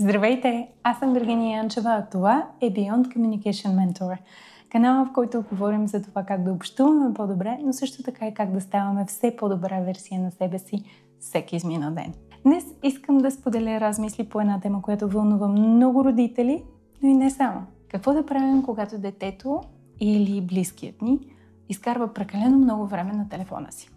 Здравейте! Аз съм Виргиния Янчева, а това е Beyond Communication Mentor. Канала, в който говорим за това как да общуваме по-добре, но също така и как да ставаме все по-добра версия на себе си всеки изминал ден. Днес искам да споделя размисли по една тема, която вълнува много родители, но и не само. Какво да правим, когато детето или близкият ни изкарва прекалено много време на телефона си?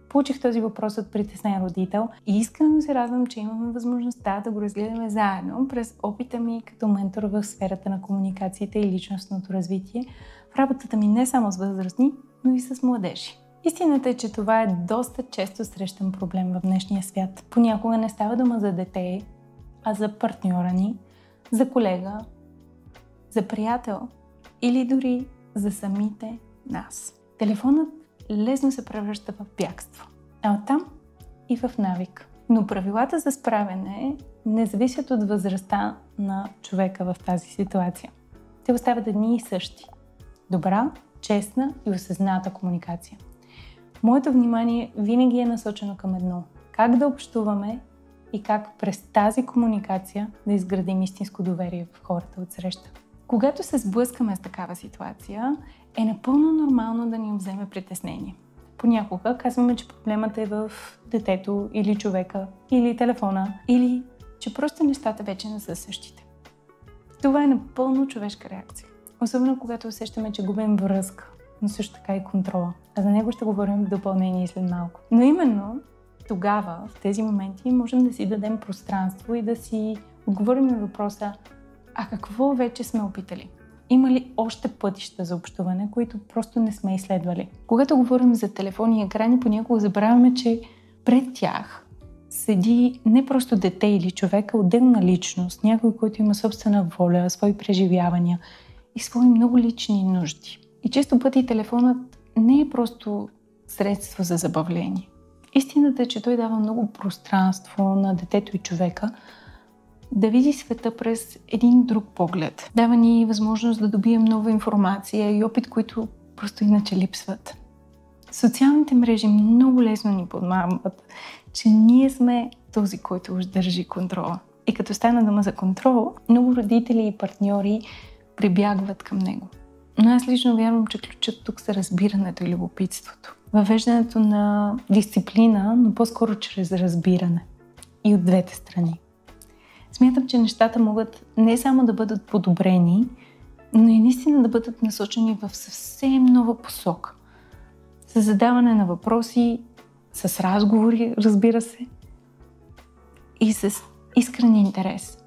Получих този въпрос от притеснен родител и искрено се радвам, че имаме възможността да го разгледаме заедно през опита ми като ментор в сферата на комуникациите и личностното развитие в работата ми не само с възрастни, но и с младежи. Истината е, че това е доста често срещан проблем в днешния свят. Понякога не става дума за дете, а за партньора ни, за колега, за приятел или дори за самите нас. Телефонът лесно се превръща в бягство, а оттам и в навик. Но правилата за справяне не зависят от възрастта на човека в тази ситуация. Те остават едни и същи. Добра, честна и осъзната комуникация. Моето внимание винаги е насочено към едно. Как да общуваме и как през тази комуникация да изградим истинско доверие в хората отсреща. Когато се сблъскаме с такава ситуация, е напълно нормално да ни вземе притеснение. Понякога казваме, че проблемът е в детето или човека, или телефона, или че просто нещата вече не са същите. Това е напълно човешка реакция. Особено когато усещаме, че губим връзка, но също така и контрола. А за него ще говорим в допълнение след малко. Но именно тогава, в тези моменти, можем да си дадем пространство и да си отговорим на въпроса: а какво вече сме опитали? Има ли още пътища за общуване, които просто не сме изследвали? Когато говорим за телефони и екрани, понякога забравяме, че пред тях седи не просто дете или човека, отделна личност, някой, който има собствена воля, свои преживявания и свои много лични нужди. И често пъти телефонът не е просто средство за забавление. Истината е, че той дава много пространство на детето и човека да види света през един друг поглед. Дава ни възможност да добием нова информация и опит, които просто иначе липсват. Социалните мрежи много лесно ни подмамват, че ние сме този, който уж държи контрола. И като стана дума за контрол, много родители и партньори прибягват към него. Но аз лично вярвам, че ключът тук са разбирането и любопитството. Въвеждането на дисциплина, но по-скоро чрез разбиране. И от двете страни. Смятам, че нещата могат не само да бъдат подобрени, но и наистина да бъдат насочени в съвсем нова посока. С задаване на въпроси, с разговори, разбира се, и с искрен интерес.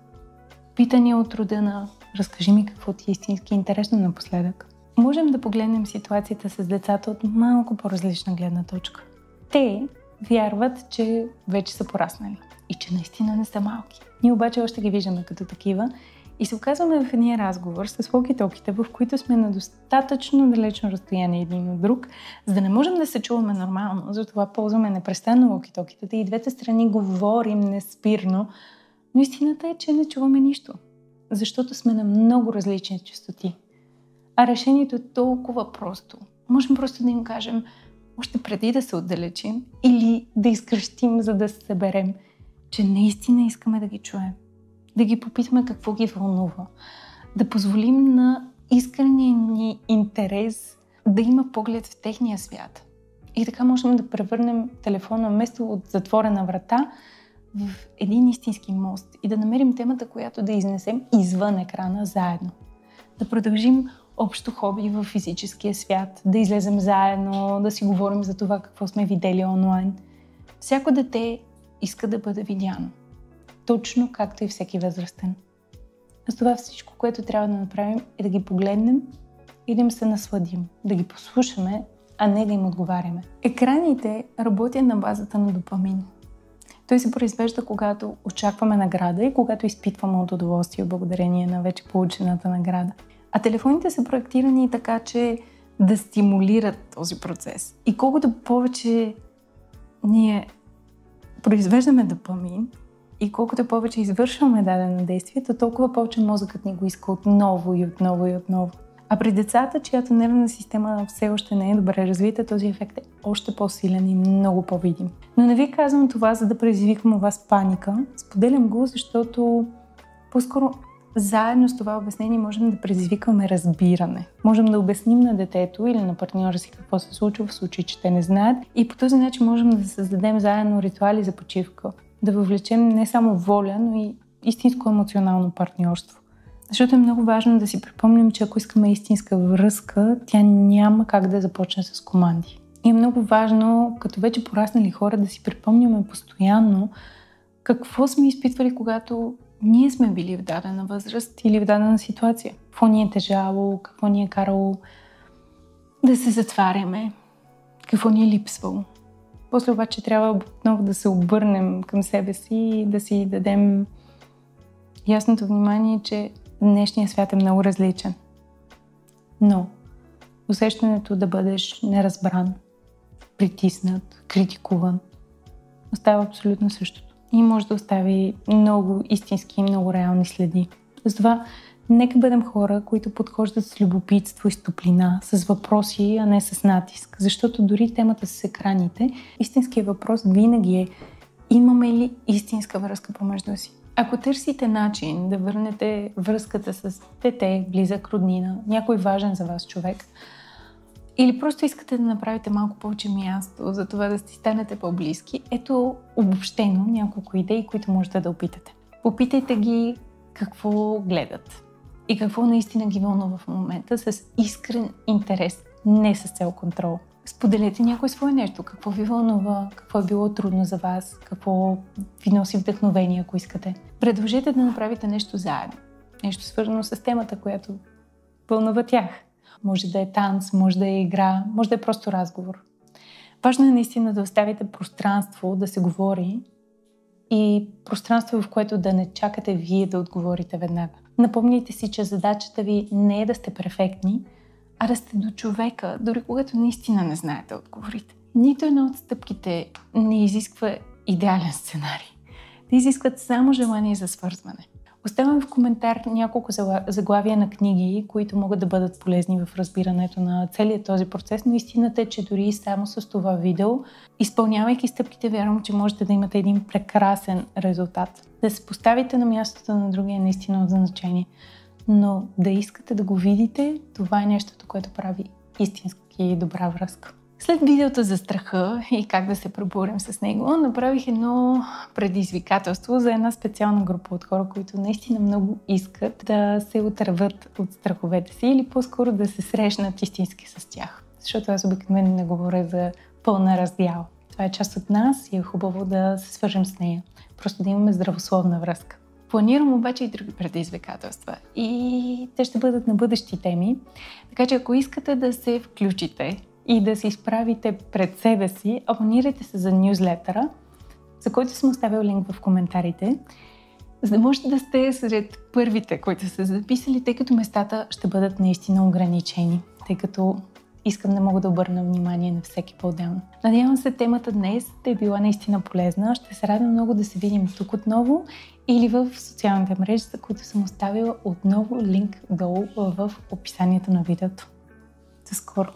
Питания от рода на: разкажи ми какво ти е истински интересно напоследък. Можем да погледнем ситуацията с децата от малко по-различна гледна точка. Те вярват, че вече са пораснали и че наистина не са малки. Ние обаче още ги виждаме като такива и се оказваме в един разговор с walkie-talkите, в които сме на достатъчно далечно разстояние един от друг, за да не можем да се чуваме нормално. Затова ползваме непрестанно walkie-talkите и двете страни говорим неспирно, но истината е, че не чуваме нищо, защото сме на много различни честоти. А решението е толкова просто. Можем просто да им кажем още преди да се отдалечим или да изкръщим, за да се съберем, че наистина искаме да ги чуем, да ги попитаме какво ги вълнува, да позволим на искрения ни интерес да има поглед в техния свят. И така можем да превърнем телефона вместо от затворена врата в един истински мост и да намерим темата, която да изнесем извън екрана заедно. Да продължим общо хоби в физическия свят, да излезем заедно, да си говорим за това какво сме видели онлайн. Всяко дете иска да бъде видяно. Точно както и всеки възрастен. А с това всичко, което трябва да направим, е да ги погледнем и да им се насладим. Да ги послушаме, а не да им отговаряме. Екраните работят на базата на допамин. Той се произвежда, когато очакваме награда и когато изпитваме от удоволствие благодарение на вече получената награда. А телефоните са проектирани така, че да стимулират този процес. И колкото повече ние произвеждаме допамин и колкото повече извършваме дадено действие, то толкова повече мозъкът ни го иска отново и отново и отново. А при децата, чиято нервна система все още не е добре развита, този ефект е още по-силен и много по-видим. Но не ви казвам това, за да предизвикам у вас паника. Споделям го, защото По-скоро заедно с това обяснение можем да предизвикаме разбиране. Можем да обясним на детето или на партньора си какво се случва в случай, че те не знаят, и по този начин можем да създадем заедно ритуали за почивка. Да въвлечем не само воля, но и истинско емоционално партньорство. Защото е много важно да си припомним, че ако искаме истинска връзка, тя няма как да започне с команди. И е много важно, като вече пораснали хора, да си припомняме постоянно какво сме изпитвали, когато ние сме били в дадена възраст или в дадена ситуация. Какво ни е тежало, какво ни е карало да се затваряме, какво ни е липсвало. После обаче трябва отново да се обърнем към себе си и да си дадем ясното внимание, че днешният свят е много различен. Но усещането да бъдеш неразбран, притиснат, критикуван, остава абсолютно същото. И може да остави много истински и много реални следи. Затова нека бъдем хора, които подхождат с любопитство и с топлина, с въпроси, а не с натиск. Защото дори темата с екраните, истинският въпрос винаги е: имаме ли истинска връзка помежду си? Ако търсите начин да върнете връзката с дете, близък, роднина, някой важен за вас човек, или просто искате да направите малко повече място за това да си станете по-близки, ето обобщено няколко идеи, които можете да опитате. Попитайте ги какво гледат и какво наистина ги вълнува в момента с искрен интерес, не с цел контрол. Споделете някое свое нещо, какво ви вълнува, какво е било трудно за вас, какво ви носи вдъхновение, ако искате. Предложете да направите нещо заедно, нещо свързано с темата, която вълнува тях. Може да е танц, може да е игра, може да е просто разговор. Важно е наистина да оставите пространство да се говори и пространство, в което да не чакате вие да отговорите веднага. Напомняйте си, че задачата ви не е да сте перфектни, а да сте до човека, дори когато наистина не знаете отговорите. Нито една от стъпките не изисква идеален сценарий. Те изискват само желание за свързване. Оставям в коментар няколко заглавия на книги, които могат да бъдат полезни в разбирането на целият този процес, но истината е, че дори само с това видео, изпълнявайки стъпките, вярвам, че можете да имате един прекрасен резултат. Да се поставите на мястото на другия е наистина от значение, но да искате да го видите, това е нещото, което прави истински добра връзка. След видеото за страха и как да се преборим с него, направих едно предизвикателство за една специална група от хора, които наистина много искат да се отърват от страховете си или по-скоро да се срещнат истински с тях. Защото аз обикновено не говоря за пълна раздяла. Това е част от нас и е хубаво да се свържем с нея. Просто да имаме здравословна връзка. Планирам обаче и други предизвикателства и те ще бъдат на бъдещи теми. Така че ако искате да се включите и да се изправите пред себе си, абонирайте се за нюзлетъра, за който съм оставил линк в коментарите, за да можете да сте сред първите, които са записали, тъй като местата ще бъдат наистина ограничени, тъй като искам да мога да обърна внимание на всеки по-отделно. Надявам се темата днес да е била наистина полезна. Ще се радвам много да се видим тук отново или в социалните мрежи, за които съм оставила отново линк долу в описанието на видеото. До скоро!